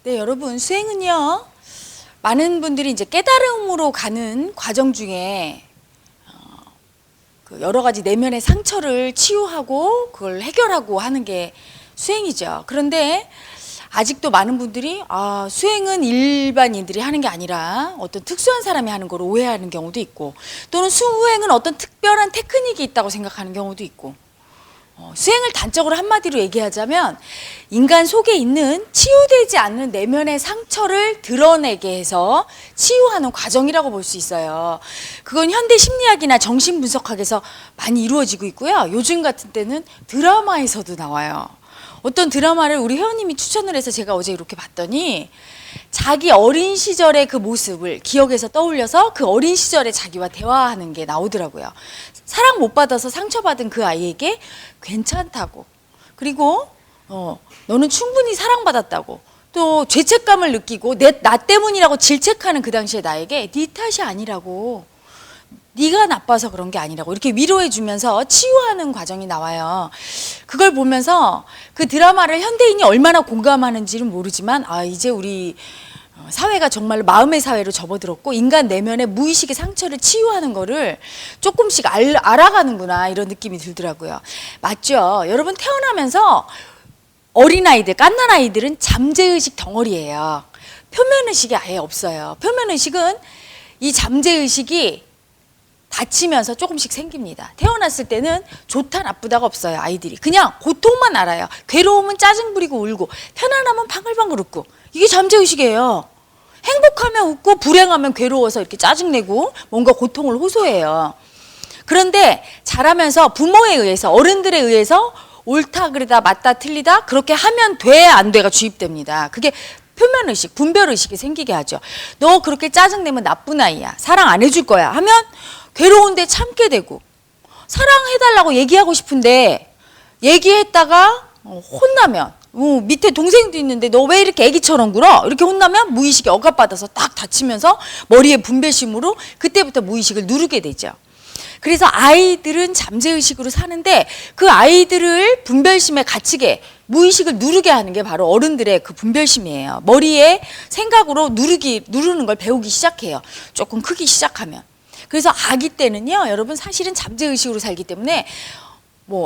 네, 여러분, 수행은요, 많은 분들이 이제 깨달음으로 가는 과정 중에 그 여러 가지 내면의 상처를 치유하고 그걸 해결하고 하는 게 수행이죠. 그런데 아직도 많은 분들이 수행은 일반인들이 하는 게 아니라 어떤 특수한 사람이 하는 걸 오해하는 경우도 있고, 또는 수행은 어떤 특별한 테크닉이 있다고 생각하는 경우도 있고, 수행을 단적으로 한마디로 얘기하자면 인간 속에 있는 치유되지 않는 내면의 상처를 드러내게 해서 치유하는 과정이라고 볼 수 있어요. 그건 현대 심리학이나 정신분석학에서 많이 이루어지고 있고요. 요즘 같은 때는 드라마에서도 나와요. 어떤 드라마를 우리 회원님이 추천을 해서 제가 어제 이렇게 봤더니 자기 어린 시절의 그 모습을 기억해서 떠올려서 그 어린 시절의 자기와 대화하는 게 나오더라고요. 사랑 못 받아서 상처받은 그 아이에게 괜찮다고, 그리고 너는 충분히 사랑받았다고, 또 죄책감을 느끼고 나 때문이라고 질책하는 그 당시에 나에게 네 탓이 아니라고, 네가 나빠서 그런 게 아니라고 이렇게 위로해 주면서 치유하는 과정이 나와요. 그걸 보면서 그 드라마를 현대인이 얼마나 공감하는지는 모르지만 이제 우리 사회가 정말 마음의 사회로 접어들었고 인간 내면의 무의식의 상처를 치유하는 거를 조금씩 알아가는구나, 이런 느낌이 들더라고요. 맞죠? 여러분, 태어나면서 어린아이들, 갓난아이들은 잠재의식 덩어리예요. 표면의식이 아예 없어요. 표면의식은 이 잠재의식이 다치면서 조금씩 생깁니다. 태어났을 때는 좋다 나쁘다가 없어요. 아이들이 그냥 고통만 알아요. 괴로움은 짜증 부리고 울고, 편안하면 방글방글 웃고, 이게 잠재의식이에요. 행복하면 웃고 불행하면 괴로워서 이렇게 짜증내고 뭔가 고통을 호소해요. 그런데 자라면서 부모에 의해서, 어른들에 의해서 옳다 그러다 맞다 틀리다 그렇게 하면 돼 안 돼가 주입됩니다. 그게 표면의식, 분별의식이 생기게 하죠. 너 그렇게 짜증내면 나쁜 아이야, 사랑 안 해줄 거야 하면 괴로운데 참게 되고, 사랑해달라고 얘기하고 싶은데 얘기했다가 혼나면, 밑에 동생도 있는데 너 왜 이렇게 애기처럼 굴어? 이렇게 혼나면 무의식이 억압받아서 딱 다치면서 머리에 분별심으로 그때부터 무의식을 누르게 되죠. 그래서 아이들은 잠재의식으로 사는데 그 아이들을 분별심에 갇히게, 무의식을 누르게 하는 게 바로 어른들의 그 분별심이에요. 머리에 생각으로 누르는 걸 배우기 시작해요. 조금 크기 시작하면. 그래서 아기 때는요, 여러분, 사실은 잠재의식으로 살기 때문에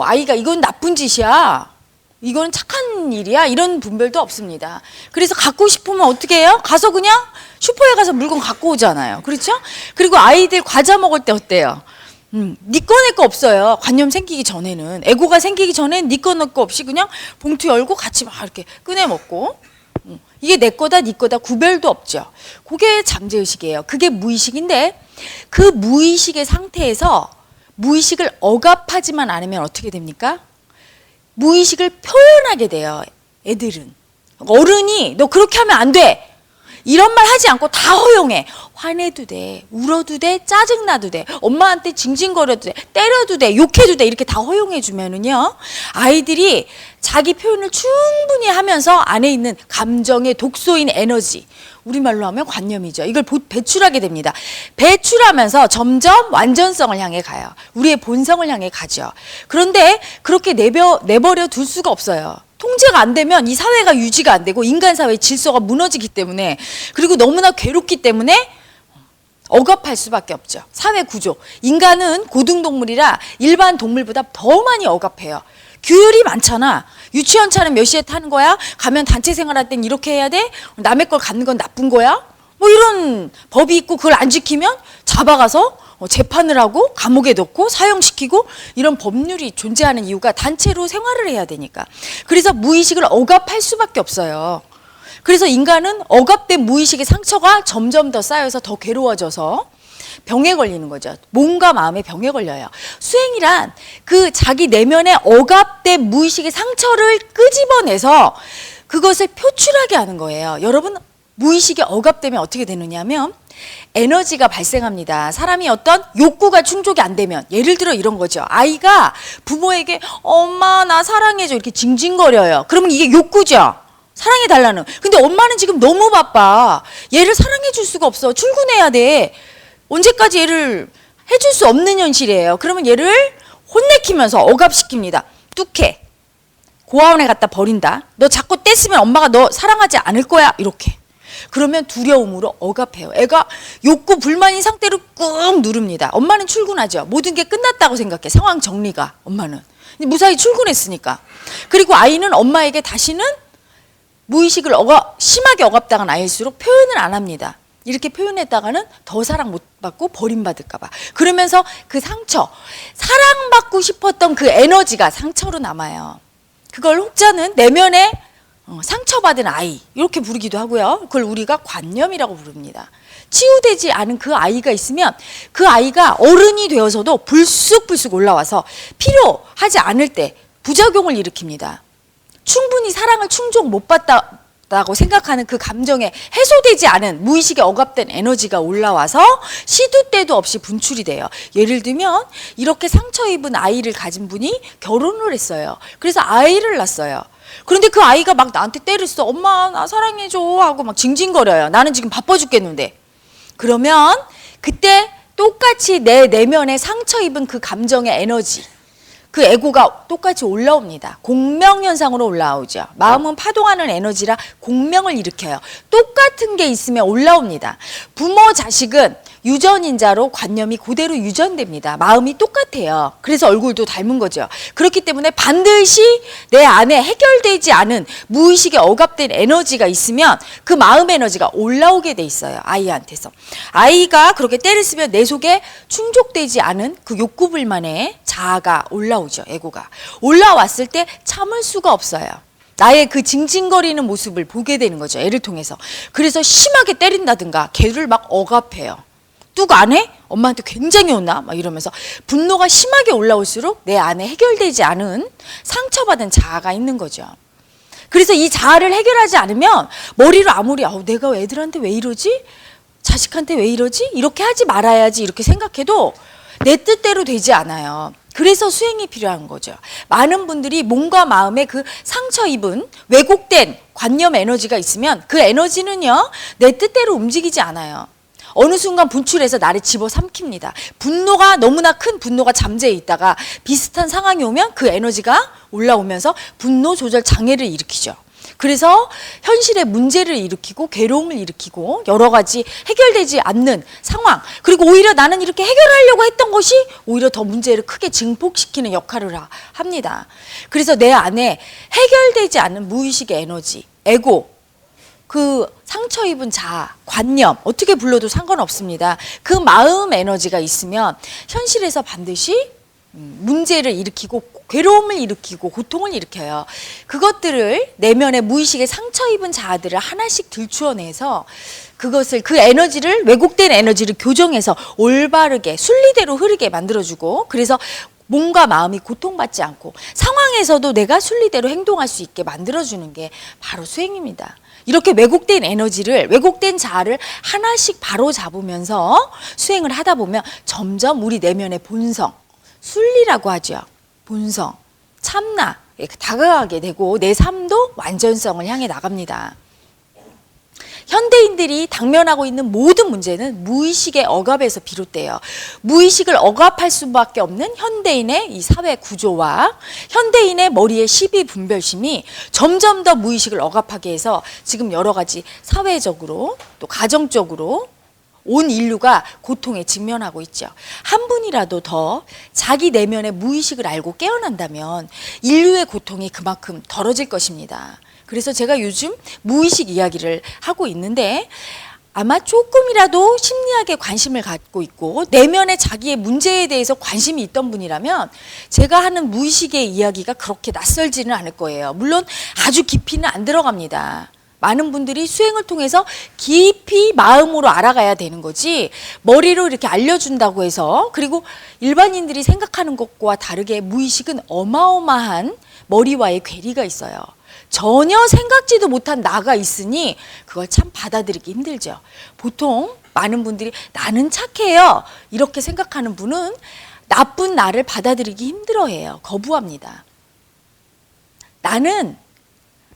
아이가 이건 나쁜 짓이야, 이건 착한 일이야, 이런 분별도 없습니다. 그래서 갖고 싶으면 어떻게 해요? 가서 그냥 슈퍼에 가서 물건 갖고 오잖아요. 그렇죠? 그리고 아이들 과자 먹을 때 어때요? 니 거 내 거 없어요. 관념 생기기 전에는, 에고가 생기기 전엔 니 거 내 거 없이 그냥 봉투 열고 같이 막 이렇게 꺼내 먹고, 이게 내 거다 니 거다 구별도 없죠. 그게 잠재의식이에요. 그게 무의식인데, 그 무의식의 상태에서 무의식을 억압하지만 않으면 어떻게 됩니까? 무의식을 표현하게 돼요. 애들은. 어른이 너 그렇게 하면 안 돼, 이런 말 하지 않고 다 허용해. 화내도 돼, 울어도 돼, 짜증나도 돼, 엄마한테 징징거려도 돼, 때려도 돼, 욕해도 돼, 이렇게 다 허용해 주면은요, 아이들이 자기 표현을 충분히 하면서 안에 있는 감정의 독소인 에너지, 우리말로 하면 관념이죠. 이걸 배출하게 됩니다. 배출하면서 점점 완전성을 향해 가요. 우리의 본성을 향해 가죠. 그런데 그렇게 내버려 둘 수가 없어요. 통제가 안 되면 이 사회가 유지가 안 되고 인간 사회의 질서가 무너지기 때문에, 그리고 너무나 괴롭기 때문에 억압할 수밖에 없죠. 사회 구조. 인간은 고등동물이라 일반 동물보다 더 많이 억압해요. 규율이 많잖아. 유치원 차는 몇 시에 타는 거야? 가면 단체 생활할 땐 이렇게 해야 돼? 남의 걸 갖는 건 나쁜 거야? 이런 법이 있고 그걸 안 지키면 잡아가서 재판을 하고 감옥에 넣고 사형시키고, 이런 법률이 존재하는 이유가 단체로 생활을 해야 되니까. 그래서 무의식을 억압할 수밖에 없어요. 그래서 인간은 억압된 무의식의 상처가 점점 더 쌓여서 더 괴로워져서 병에 걸리는 거죠. 몸과 마음의 병에 걸려요. 수행이란 그 자기 내면의 억압된 무의식의 상처를 끄집어내서 그것을 표출하게 하는 거예요. 여러분, 무의식이 억압되면 어떻게 되느냐 하면 에너지가 발생합니다. 사람이 어떤 욕구가 충족이 안 되면, 예를 들어 이런 거죠. 아이가 부모에게 엄마 나 사랑해줘 이렇게 징징거려요. 그러면 이게 욕구죠. 사랑해달라는. 근데 엄마는 지금 너무 바빠. 얘를 사랑해줄 수가 없어. 출근해야 돼. 언제까지 얘를 해줄 수 없는 현실이에요. 그러면 얘를 혼내키면서 억압시킵니다. 뚝해. 고아원에 갖다 버린다. 너 자꾸 떼쓰면 엄마가 너 사랑하지 않을 거야. 이렇게. 그러면 두려움으로 억압해요. 애가 욕구 불만인 상태로 꾹 누릅니다. 엄마는 출근하죠. 모든 게 끝났다고 생각해. 상황 정리가. 엄마는 무사히 출근했으니까. 그리고 아이는 엄마에게 다시는 무의식을 심하게 억압당한 아이일수록 표현을 안 합니다. 이렇게 표현했다가는 더 사랑 못 받고 버림받을까 봐. 그러면서 그 상처, 사랑받고 싶었던 그 에너지가 상처로 남아요. 그걸 혹자는 내면에 상처받은 아이 이렇게 부르기도 하고요. 그걸 우리가 관념이라고 부릅니다. 치유되지 않은 그 아이가 있으면 그 아이가 어른이 되어서도 불쑥불쑥 올라와서 필요하지 않을 때 부작용을 일으킵니다. 충분히 사랑을 충족 못 받다고 생각하는 그 감정에 해소되지 않은 무의식에 억압된 에너지가 올라와서 시도 때도 없이 분출이 돼요. 예를 들면 이렇게 상처 입은 아이를 가진 분이 결혼을 했어요. 그래서 아이를 낳았어요. 그런데 그 아이가 막 나한테 때를 써. 엄마 나 사랑해줘 하고 막 징징거려요. 나는 지금 바빠 죽겠는데. 그러면 그때 똑같이 내 내면에 상처 입은 그 감정의 에너지, 그 에고가 똑같이 올라옵니다. 공명현상으로 올라오죠. 마음은 파동하는 에너지라 공명을 일으켜요. 똑같은 게 있으면 올라옵니다. 부모 자식은 유전인자로 관념이 그대로 유전됩니다. 마음이 똑같아요. 그래서 얼굴도 닮은 거죠. 그렇기 때문에 반드시 내 안에 해결되지 않은 무의식에 억압된 에너지가 있으면 그 마음 에너지가 올라오게 돼 있어요. 아이한테서. 아이가 그렇게 때를 쓰면 내 속에 충족되지 않은 그 욕구불만의 자아가 올라오죠. 에고가. 올라왔을 때 참을 수가 없어요. 나의 그 징징거리는 모습을 보게 되는 거죠. 애를 통해서. 그래서 심하게 때린다든가 걔를 막 억압해요. 뚝 안 해? 엄마한테 굉장히 혼나? 막 이러면서 분노가 심하게 올라올수록 내 안에 해결되지 않은 상처받은 자아가 있는 거죠. 그래서 이 자아를 해결하지 않으면 머리로 아무리 내가 애들한테 왜 이러지? 자식한테 왜 이러지? 이렇게 하지 말아야지 이렇게 생각해도 내 뜻대로 되지 않아요. 그래서 수행이 필요한 거죠. 많은 분들이 몸과 마음에 그 상처 입은 왜곡된 관념 에너지가 있으면 그 에너지는요 내 뜻대로 움직이지 않아요. 어느 순간 분출해서 나를 집어삼킵니다. 분노가 너무나 큰 분노가 잠재해 있다가 비슷한 상황이 오면 그 에너지가 올라오면서 분노 조절 장애를 일으키죠. 그래서 현실에 문제를 일으키고 괴로움을 일으키고 여러 가지 해결되지 않는 상황, 그리고 오히려 나는 이렇게 해결하려고 했던 것이 오히려 더 문제를 크게 증폭시키는 역할을 합니다. 그래서 내 안에 해결되지 않는 무의식의 에너지, 에고, 그 상처 입은 자아, 관념, 어떻게 불러도 상관없습니다. 그 마음 에너지가 있으면 현실에서 반드시 문제를 일으키고 괴로움을 일으키고 고통을 일으켜요. 그것들을 내면의 무의식에 상처 입은 자아들을 하나씩 들추어내서 그것을 그 에너지를 왜곡된 에너지를 교정해서 올바르게 순리대로 흐르게 만들어주고, 그래서 몸과 마음이 고통받지 않고 상황에서도 내가 순리대로 행동할 수 있게 만들어주는 게 바로 수행입니다. 이렇게 왜곡된 에너지를, 왜곡된 자아를 하나씩 바로 잡으면서 수행을 하다 보면 점점 우리 내면의 본성, 순리라고 하죠. 본성, 참나, 다가가게 되고 내 삶도 완전성을 향해 나갑니다. 현대인들이 당면하고 있는 모든 문제는 무의식의 억압에서 비롯돼요. 무의식을 억압할 수밖에 없는 현대인의 이 사회 구조와 현대인의 머리의 시비분별심이 점점 더 무의식을 억압하게 해서 지금 여러 가지 사회적으로 또 가정적으로 온 인류가 고통에 직면하고 있죠. 한 분이라도 더 자기 내면의 무의식을 알고 깨어난다면 인류의 고통이 그만큼 덜어질 것입니다. 그래서 제가 요즘 무의식 이야기를 하고 있는데, 아마 조금이라도 심리학에 관심을 갖고 있고 내면의 자기의 문제에 대해서 관심이 있던 분이라면 제가 하는 무의식의 이야기가 그렇게 낯설지는 않을 거예요. 물론 아주 깊이는 안 들어갑니다. 많은 분들이 수행을 통해서 깊이 마음으로 알아가야 되는 거지, 머리로 이렇게 알려준다고 해서, 그리고 일반인들이 생각하는 것과 다르게 무의식은 어마어마한 머리와의 괴리가 있어요. 전혀 생각지도 못한 나가 있으니 그걸 참 받아들이기 힘들죠. 보통 많은 분들이 나는 착해요 이렇게 생각하는 분은 나쁜 나를 받아들이기 힘들어해요. 거부합니다. 나는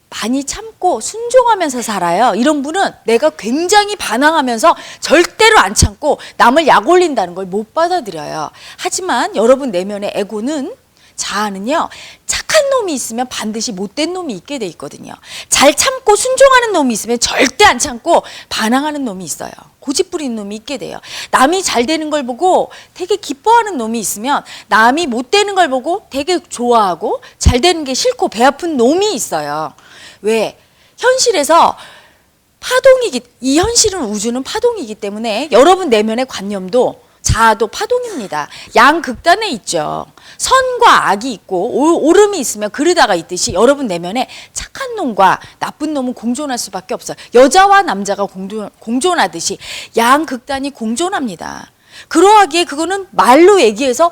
많이 참고 순종하면서 살아요. 이런 분은 내가 굉장히 반항하면서 절대로 안 참고 남을 약 올린다는 걸 못 받아들여요. 하지만 여러분 내면의 에고는, 자아는요, 착한 착한 놈이 있으면 반드시 못된 놈이 있게 돼 있거든요. 잘 참고 순종하는 놈이 있으면 절대 안 참고 반항하는 놈이 있어요. 고집 부리는 놈이 있게 돼요. 남이 잘 되는 걸 보고 되게 기뻐하는 놈이 있으면 남이 못 되는 걸 보고 되게 좋아하고 잘 되는 게 싫고 배 아픈 놈이 있어요. 왜? 현실에서 이 현실은 우주는 파동이기 때문에 여러분 내면의 관념도 자아도 파동입니다. 양극단에 있죠. 선과 악이 있고 오름이 있으면 그르다가 있듯이 여러분 내면에 착한 놈과 나쁜 놈은 공존할 수밖에 없어요. 여자와 남자가 공존하듯이 양극단이 공존합니다. 그러하기에 그거는 말로 얘기해서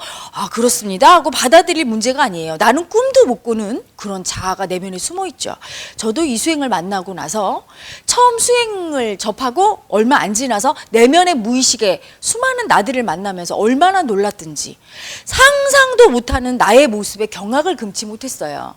그렇습니다 하고 받아들일 문제가 아니에요. 나는 꿈도 못 꾸는 그런 자아가 내면에 숨어 있죠. 저도 이 수행을 만나고 나서 처음 수행을 접하고 얼마 안 지나서 내면의 무의식에 수많은 나들을 만나면서 얼마나 놀랐든지 상상도 못하는 나의 모습에 경악을 금치 못했어요.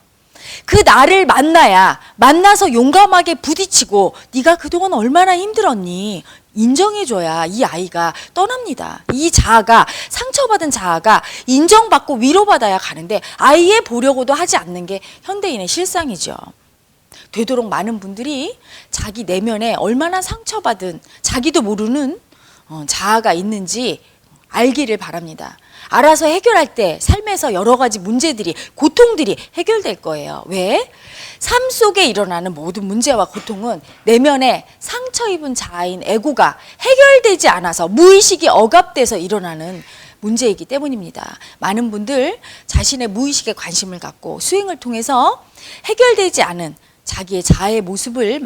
그 나를 만나서 용감하게 부딪히고 네가 그동안 얼마나 힘들었니? 인정해줘야 이 아이가 떠납니다. 이 자아가 상처받은 자아가 인정받고 위로받아야 가는데 아예 보려고도 하지 않는 게 현대인의 실상이죠. 되도록 많은 분들이 자기 내면에 얼마나 상처받은 자기도 모르는 자아가 있는지 알기를 바랍니다. 알아서 해결할 때 삶에서 여러 가지 문제들이 고통들이 해결될 거예요. 왜? 삶 속에 일어나는 모든 문제와 고통은 내면에 상처 입은 자아인 에고가 해결되지 않아서 무의식이 억압돼서 일어나는 문제이기 때문입니다. 많은 분들 자신의 무의식에 관심을 갖고 수행을 통해서 해결되지 않은 자기의 자아의 모습을